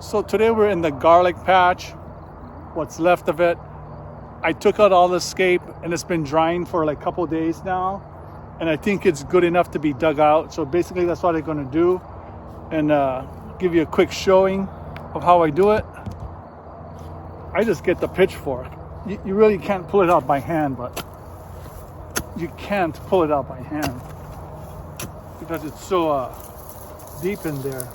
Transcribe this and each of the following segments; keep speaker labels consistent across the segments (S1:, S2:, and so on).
S1: So today we're in the garlic patch, what's left of it. I took out all the scape and it's been drying for like a couple days now. And I think it's good enough to be dug out. So basically that's what I'm gonna do, and give you a quick showing of how I do it. I just get the pitchfork. You really can't pull it out by hand, but you can't pull it out by hand because it's so deep in there.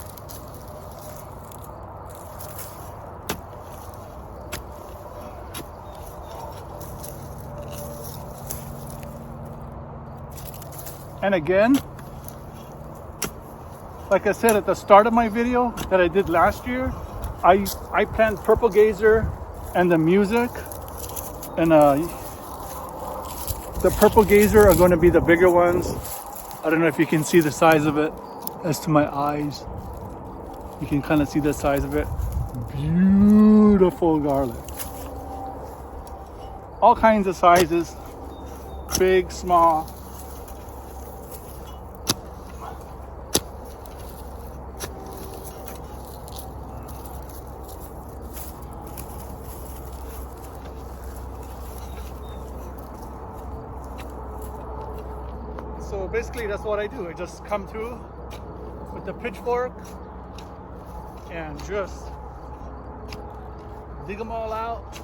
S1: And again, like I said at the start of my video that I did last year, I planned purple gazer and the music, and the purple gazer are going to be the bigger ones. I don't know if you can see the size of it as to my eyes. You can kind of see the size of it. Beautiful garlic. All kinds of sizes, big, small. So basically that's what I do. I just come through with the pitchfork and just dig them all out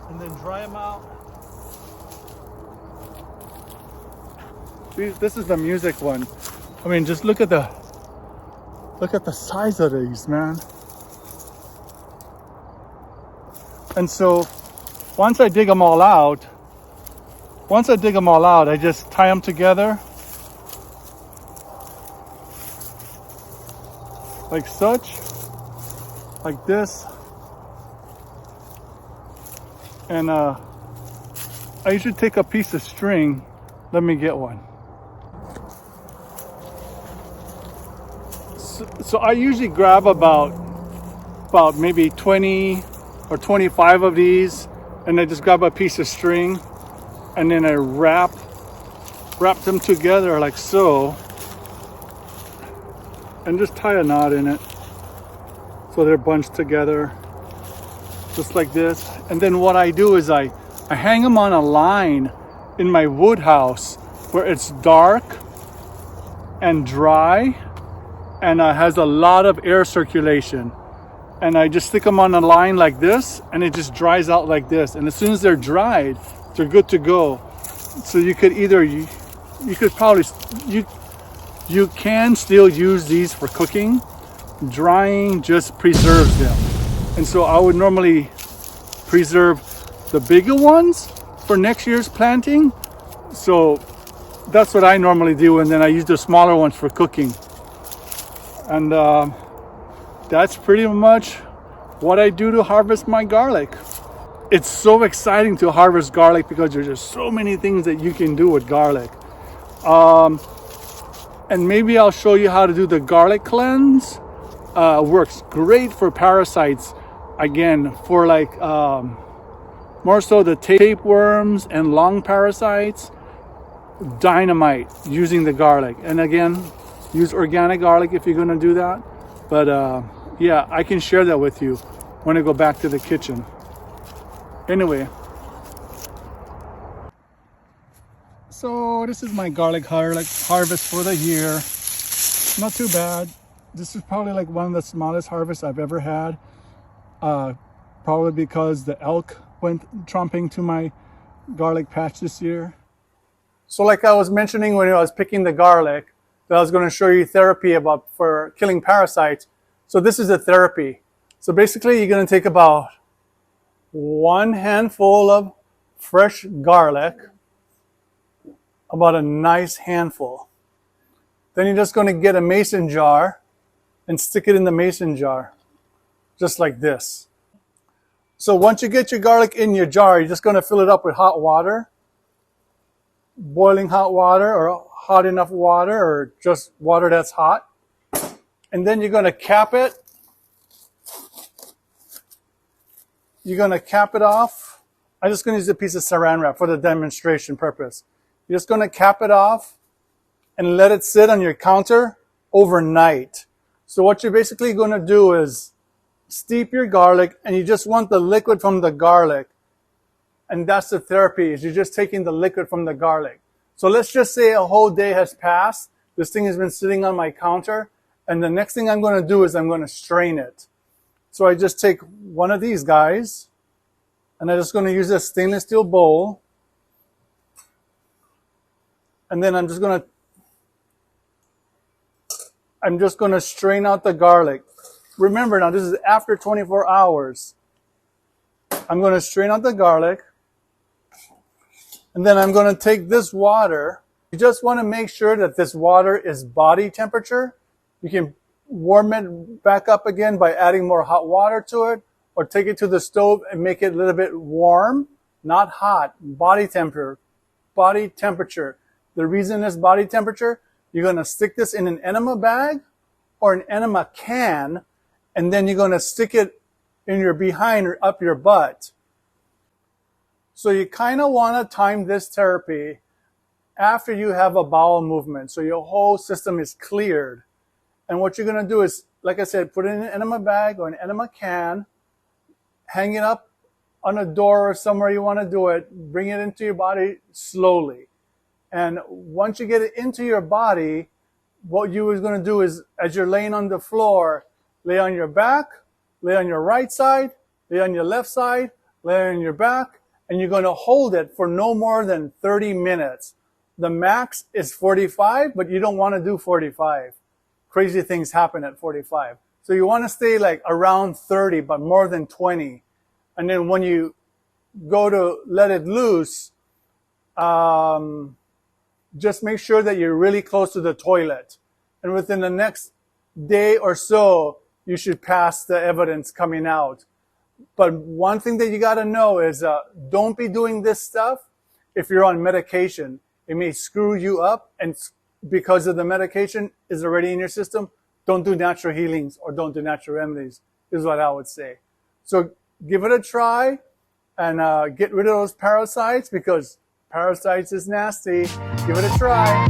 S1: and then dry them out. This is the music one. I mean, just look at the size of these, man. And so once I dig them all out, I just tie them together like such, like this. And I usually take a piece of string. Let me get one. So I usually grab about maybe 20 or 25 of these, and I just grab a piece of string. And then I wrap them together like so, and just tie a knot in it so they're bunched together just like this. And then what I do is I hang them on a line in my wood house where it's dark and dry and has a lot of air circulation, and I just stick them on a line like this, and it just dries out like this. And as soon as they're dried, they're good to go. So you could either, you can still use these for cooking. Drying just preserves them. And so I would normally preserve the bigger ones for next year's planting. So that's what I normally do. And then I use the smaller ones for cooking. And that's pretty much what I do to harvest my garlic. It's so exciting to harvest garlic because there's just so many things that you can do with garlic. And maybe I'll show you how to do the garlic cleanse. Works great for parasites. Again, for like more so the tapeworms and lung parasites. Dynamite using the garlic. And again, use organic garlic if you're going to do that. But yeah, I can share that with you when I go back to the kitchen. Anyway, so this is my garlic harvest for the year. Not too bad. This is probably like one of the smallest harvests I've ever had. Probably because the elk went tromping to my garlic patch this year. So like I was mentioning when I was picking the garlic, that I was going to show you therapy for killing parasites. So this is a therapy. So basically you're going to take about 1 handful of fresh garlic, about a nice handful. Then you're just going to get a mason jar and stick it in the mason jar, just like this. So once you get your garlic in your jar, you're just going to fill it up with hot water, boiling hot water or hot enough water or just water that's hot. And then you're going to cap it. You're going to cap it off. I'm just going to use a piece of saran wrap for the demonstration purpose. You're just going to cap it off and let it sit on your counter overnight. So what you're basically going to do is steep your garlic, and you just want the liquid from the garlic. And that's the therapy, is you're just taking the liquid from the garlic. So let's just say a whole day has passed. This thing has been sitting on my counter. And the next thing I'm going to do is I'm going to strain it. So I just take one of these guys, and I'm just going to use a stainless steel bowl. And then I'm just going to strain out the garlic. Remember now, this is after 24 hours. I'm going to strain out the garlic. And then I'm going to take this water. You just want to make sure that this water is body temperature. You can warm it back up again by adding more hot water to it, or take it to the stove and make it a little bit warm, not hot, body temperature. Body temperature. The reason it's body temperature, you're going to stick this in an enema bag or an enema can, and then you're going to stick it in your behind or up your butt. So you kind of want to time this therapy after you have a bowel movement, so your whole system is cleared. And what you're going to do is, like I said, put it in an enema bag or an enema can, hang it up on a door or somewhere you want to do it, bring it into your body slowly. And once you get it into your body, what you are going to do is, as you're laying on the floor, lay on your back, lay on your right side, lay on your left side, lay on your back, and you're going to hold it for no more than 30 minutes. The max is 45, but you don't want to do 45. Crazy things happen at 45. So you want to stay like around 30, but more than 20. And then when you go to let it loose, just make sure that you're really close to the toilet. And within the next day or so, you should pass the evidence coming out. But one thing that you got to know is don't be doing this stuff if you're on medication. It may screw you up, and because of the medication is already in your system, don't do natural healings or don't do natural remedies, is what I would say. So give it a try and get rid of those parasites, because parasites is nasty. Give it a try.